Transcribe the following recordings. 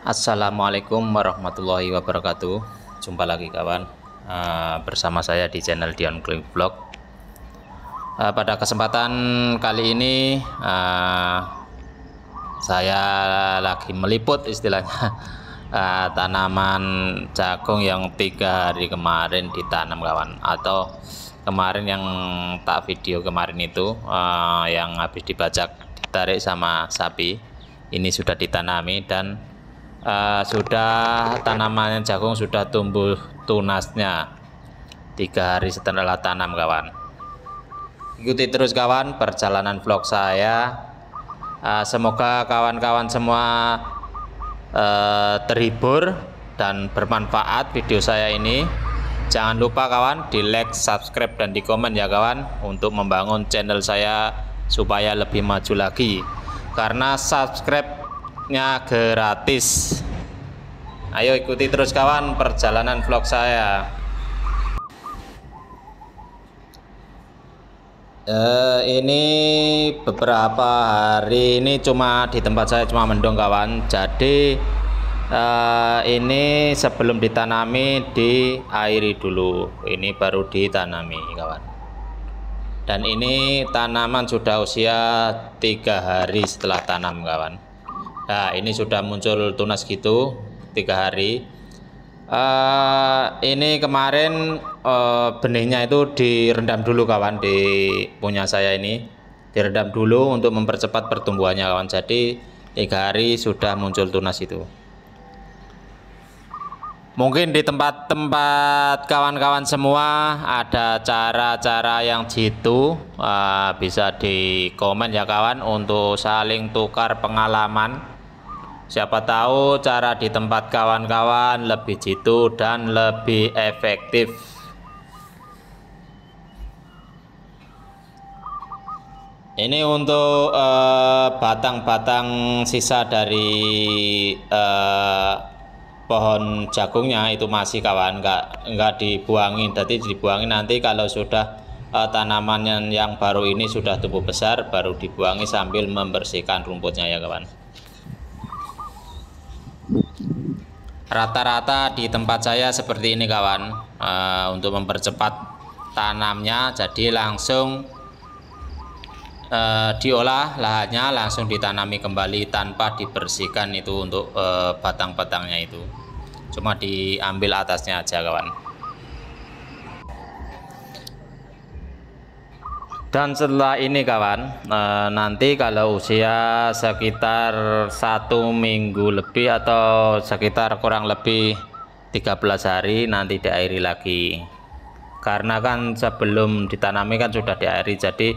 Assalamualaikum warahmatullahi wabarakatuh. Jumpa lagi kawan, bersama saya di channel Dion Kling Vlog. Pada kesempatan kali ini saya lagi meliput istilahnya tanaman jagung yang 3 hari kemarin ditanam kawan, atau kemarin yang tak video kemarin itu yang habis dibajak ditarik sama sapi. Ini sudah ditanami dan sudah tanaman jagung sudah tumbuh tunasnya 3 hari setelah tanam kawan. Ikuti terus kawan perjalanan vlog saya. Semoga kawan-kawan semua terhibur dan bermanfaat video saya ini. Jangan lupa kawan di like, subscribe dan di komen ya kawan, untuk membangun channel saya supaya lebih maju lagi, karena subscribe-nya gratis. Ayo ikuti terus kawan perjalanan vlog saya. Ini beberapa hari ini cuma di tempat saya cuma mendung kawan. Jadi ini sebelum ditanami diairi dulu. Ini baru ditanami kawan. Dan ini tanaman sudah usia 3 hari setelah tanam kawan. Nah ini sudah muncul tunas gitu 3 hari. Ini kemarin benihnya itu direndam dulu kawan, di punya saya ini direndam dulu untuk mempercepat pertumbuhannya kawan. Jadi 3 hari sudah muncul tunas itu. Mungkin di tempat-tempat kawan-kawan semua ada cara-cara yang jitu, bisa di komen ya kawan, untuk saling tukar pengalaman. Siapa tahu cara di tempat kawan-kawan lebih jitu dan lebih efektif. Ini untuk batang-batang sisa dari pohon jagungnya itu masih kawan, nggak dibuangin. Jadi dibuangin nanti kalau sudah tanaman yang baru ini sudah tumbuh besar, baru dibuangi sambil membersihkan rumputnya ya kawan. Rata-rata di tempat saya seperti ini kawan, untuk mempercepat tanamnya. Jadi langsung diolah lahannya, langsung ditanami kembali tanpa dibersihkan itu untuk batang-batangnya itu, cuma diambil atasnya aja kawan. Dan setelah ini kawan, nanti kalau usia sekitar 1 minggu lebih atau sekitar kurang lebih 13 hari nanti diairi lagi, karena kan sebelum ditanami kan sudah diairi. Jadi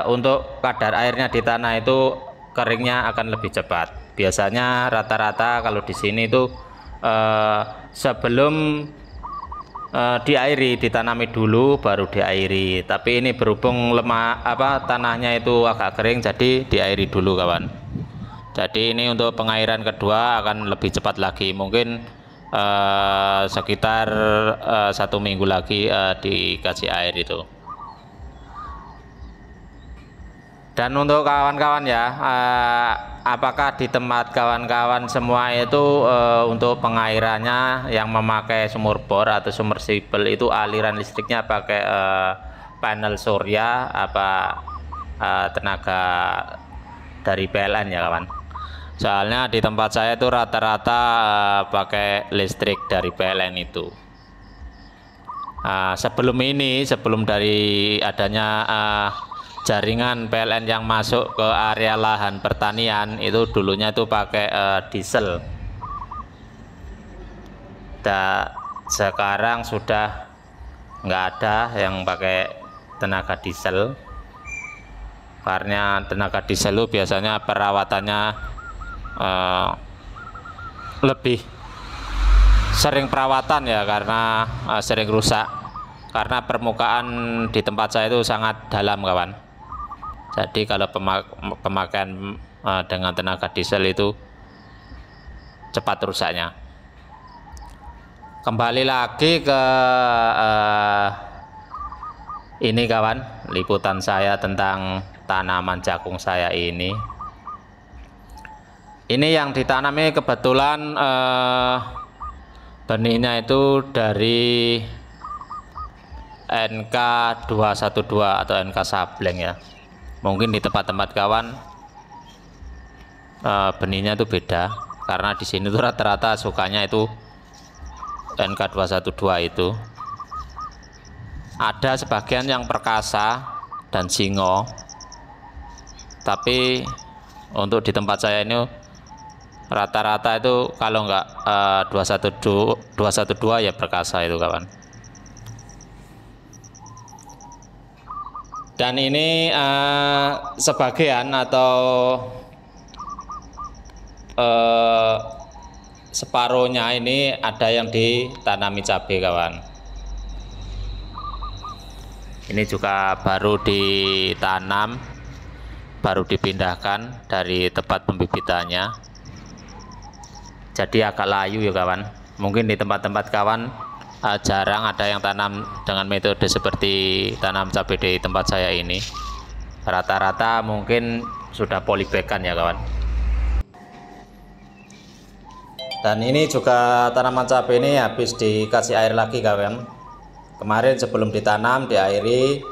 untuk kadar airnya di tanah itu keringnya akan lebih cepat. Biasanya rata-rata kalau di sini itu sebelum diairi, ditanami dulu baru diairi. Tapi ini berhubung lemah tanahnya itu agak kering, jadi diairi dulu kawan. Jadi ini untuk pengairan kedua akan lebih cepat lagi, mungkin sekitar 1 minggu lagi dikasih air itu. Dan untuk kawan-kawan ya, apakah di tempat kawan-kawan semua itu untuk pengairannya yang memakai sumur bor atau submersible itu aliran listriknya pakai panel surya apa tenaga dari PLN ya kawan? Soalnya di tempat saya itu rata-rata pakai listrik dari PLN itu. Sebelum dari adanya jaringan PLN yang masuk ke area lahan pertanian, itu dulunya itu pakai diesel. Sekarang sudah nggak ada yang pakai tenaga diesel, karena tenaga diesel itu biasanya perawatannya lebih sering perawatan ya, karena sering rusak, karena permukaan di tempat saya itu sangat dalam kawan. Jadi kalau pemakaian dengan tenaga diesel itu cepat rusaknya. Kembali lagi ke ini kawan, liputan saya tentang tanaman jagung saya ini. Ini yang ditanam ini kebetulan benihnya itu dari NK212 atau NK Sableng ya. Mungkin di tempat-tempat kawan benihnya itu beda, karena di sini tuh rata-rata sukanya itu NK212 itu. Ada sebagian yang perkasa dan singo, tapi untuk di tempat saya ini rata-rata itu kalau enggak 212 ya perkasa itu kawan. Dan ini sebagian atau separuhnya ini ada yang ditanami cabai kawan. Ini juga baru ditanam, baru dipindahkan dari tempat pembibitannya, jadi agak layu ya kawan. Mungkin di tempat-tempat kawan jarang ada yang tanam dengan metode seperti tanam cabai di tempat saya ini. Rata-rata mungkin sudah polybagan ya kawan. Dan ini juga tanaman cabai ini habis dikasih air lagi kawan. Kemarin sebelum ditanam diairi,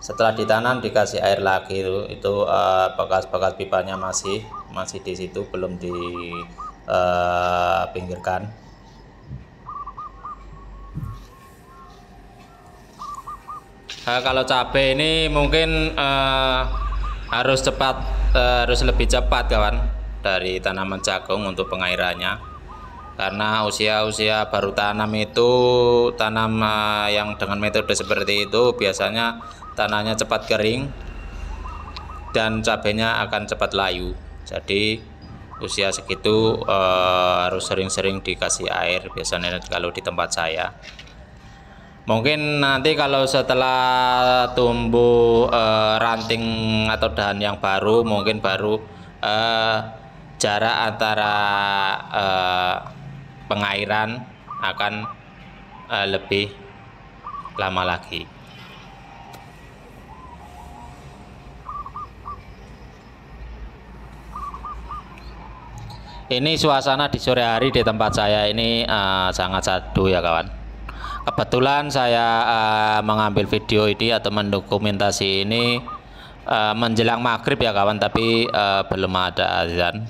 setelah ditanam dikasih air lagi. Itu bekas-bekas pipanya masih di situ, belum dipinggirkan. Kalau cabai ini mungkin harus lebih cepat kawan dari tanaman jagung untuk pengairannya, karena usia baru tanam itu yang dengan metode seperti itu biasanya tanahnya cepat kering dan cabainya akan cepat layu. Jadi usia segitu harus sering-sering dikasih air biasanya kalau di tempat saya. Mungkin nanti kalau setelah tumbuh ranting atau dahan yang baru, mungkin baru jarak antara pengairan akan lebih lama lagi. Ini suasana di sore hari di tempat saya ini sangat syahdu ya kawan. Kebetulan saya mengambil video ini atau mendokumentasi ini menjelang maghrib ya kawan, tapi belum ada azan.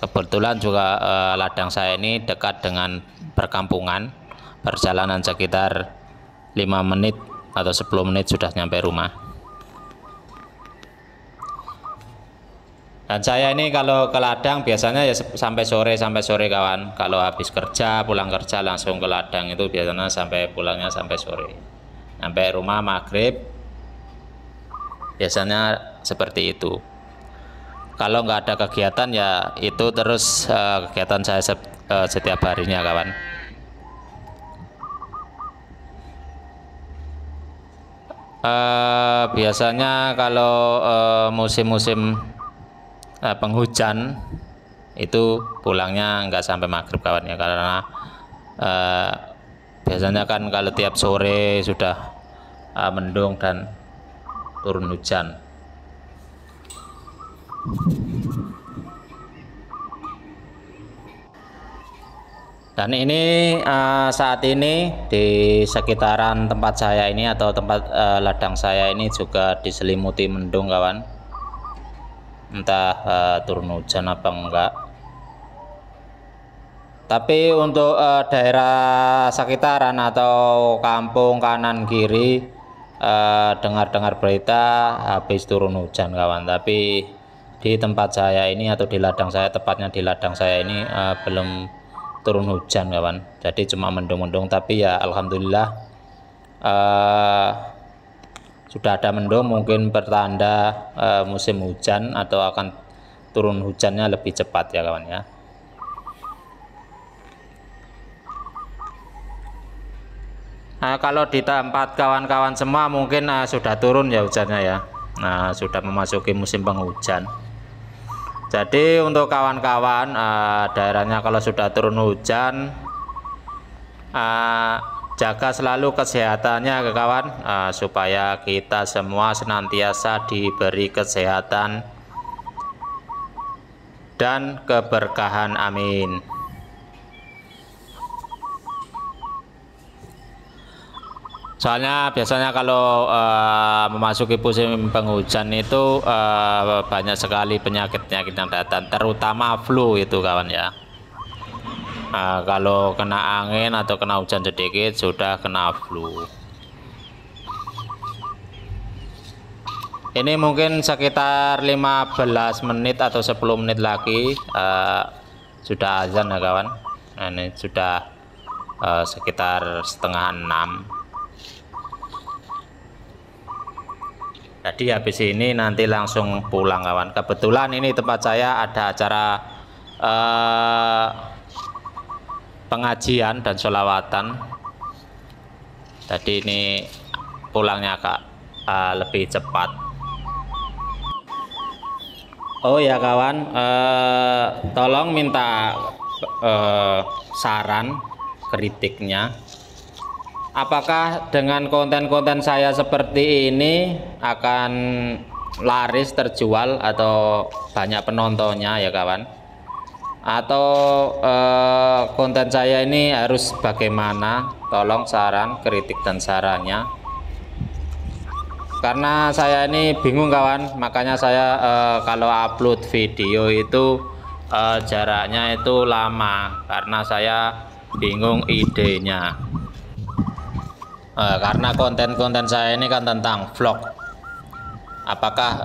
Kebetulan juga ladang saya ini dekat dengan perkampungan, perjalanan sekitar 5 menit atau 10 menit sudah nyampe rumah. Dan saya ini kalau ke ladang biasanya ya sampai sore kawan. Kalau habis kerja, pulang kerja langsung ke ladang, itu biasanya pulangnya sampai sore. Sampai rumah maghrib biasanya seperti itu. Kalau nggak ada kegiatan ya itu terus kegiatan saya setiap harinya kawan. Biasanya kalau musim-musim penghujan itu pulangnya nggak sampai maghrib kawan ya, karena biasanya kan kalau tiap sore sudah mendung dan turun hujan. Dan ini saat ini di sekitaran tempat saya ini atau tempat ladang saya ini juga diselimuti mendung kawan, entah turun hujan apa enggak. Tapi untuk daerah sekitaran atau kampung kanan kiri dengar-dengar berita habis turun hujan kawan, tapi di tempat saya ini atau di ladang saya, tepatnya di ladang saya ini belum turun hujan kawan, jadi cuma mendung-mendung. Tapi ya alhamdulillah sudah ada mendung, mungkin pertanda musim hujan atau akan turun hujannya lebih cepat ya kawan ya. Kalau di tempat kawan-kawan semua mungkin sudah turun ya hujannya ya. Sudah memasuki musim penghujan. Jadi untuk kawan-kawan daerahnya kalau sudah turun hujan, jaga selalu kesehatannya kawan, supaya kita semua senantiasa diberi kesehatan dan keberkahan. Amin. Soalnya biasanya kalau memasuki musim penghujan itu banyak sekali penyakit-penyakit yang datang, terutama flu itu kawan ya. Kalau kena angin atau kena hujan sedikit sudah kena flu. Ini mungkin sekitar 15 menit atau 10 menit lagi sudah azan ya kawan. Nah, ini sudah sekitar setengah 6. Jadi habis ini nanti langsung pulang kawan. Kebetulan ini tempat saya ada acara pengajian dan sholawatan. Jadi ini pulangnya agak lebih cepat. Oh ya kawan, tolong minta saran kritiknya. Apakah dengan konten-konten saya seperti ini akan laris, terjual, atau banyak penontonnya ya kawan? Atau konten saya ini harus bagaimana? Tolong saran, kritik, dan sarannya. Karena saya ini bingung kawan, makanya saya kalau upload video itu jaraknya itu lama, karena saya bingung idenya. Karena konten-konten saya ini kan tentang vlog. Apakah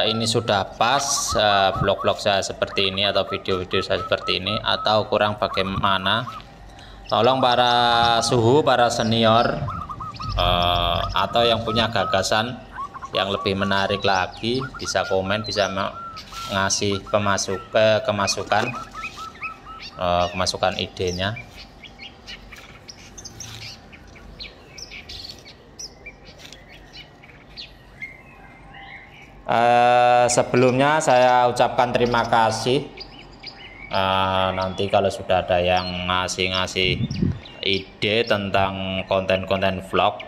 ini sudah pas vlog-vlog saya seperti ini atau video-video saya seperti ini, atau kurang bagaimana? Tolong para suhu, para senior, atau yang punya gagasan yang lebih menarik lagi, bisa komen, bisa ngasih kemasukan idenya. Sebelumnya saya ucapkan terima kasih. Nanti kalau sudah ada yang ngasih ide tentang konten-konten vlog,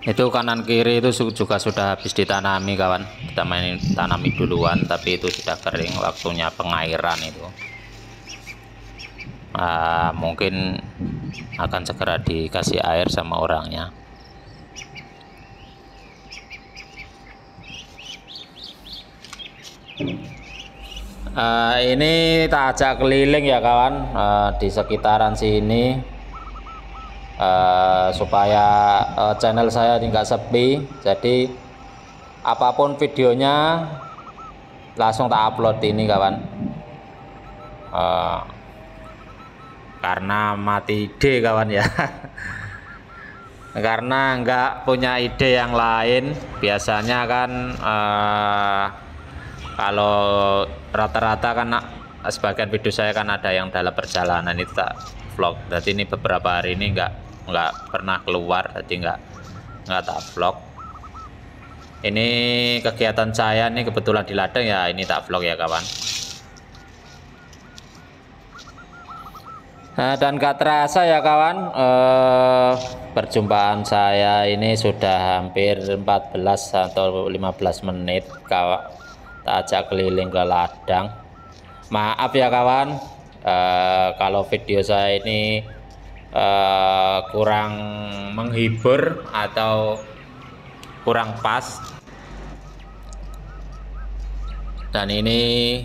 itu kanan kiri itu juga sudah habis ditanami kawan. Kita tanami duluan, tapi itu sudah kering, waktunya pengairan itu. Mungkin akan segera dikasih air sama orangnya. Ini tak ajak keliling ya kawan, di sekitaran sini, supaya channel saya tidak sepi. Jadi apapun videonya langsung tak upload ini kawan. Karena mati ide kawan ya. Karena enggak punya ide yang lain. Biasanya kan kalau rata-rata kan sebagian video saya kan ada yang dalam perjalanan, itu tak vlog. Jadi ini beberapa hari ini enggak pernah keluar, jadi enggak tak vlog. Ini kegiatan saya nih kebetulan di ladang ya, ini tak vlog ya kawan. Dan gak terasa ya kawan, perjumpaan saya ini sudah hampir 14 atau 15 menit kawan. Tak ajak keliling ke ladang. Maaf ya kawan, kalau video saya ini kurang menghibur atau kurang pas. Dan ini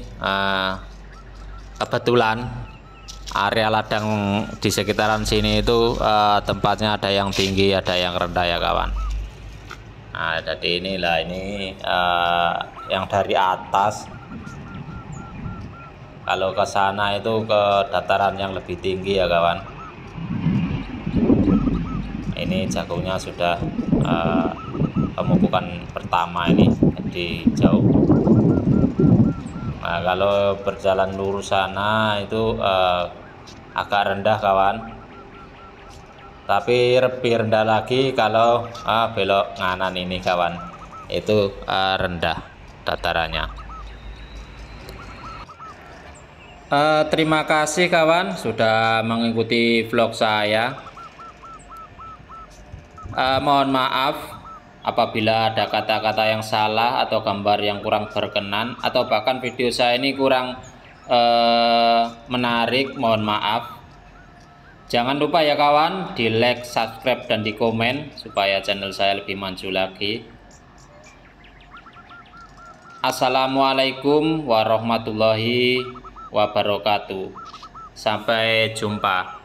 kebetulan area ladang di sekitaran sini itu tempatnya ada yang tinggi, ada yang rendah ya kawan. Nah, jadi inilah ini yang dari atas. Kalau ke sana itu ke dataran yang lebih tinggi ya kawan. Ini jagungnya sudah pemupukan pertama ini, jadi jauh. Nah, kalau berjalan lurus sana itu agak rendah kawan, tapi lebih rendah lagi kalau belok nganan ini kawan, itu rendah datarannya. Terima kasih kawan sudah mengikuti vlog saya. Mohon maaf Apabila ada kata-kata yang salah atau gambar yang kurang berkenan atau bahkan video saya ini kurang menarik, mohon maaf. Jangan lupa ya kawan, di like, subscribe, dan di komen supaya channel saya lebih maju lagi. Assalamualaikum warahmatullahi wabarakatuh. Sampai jumpa.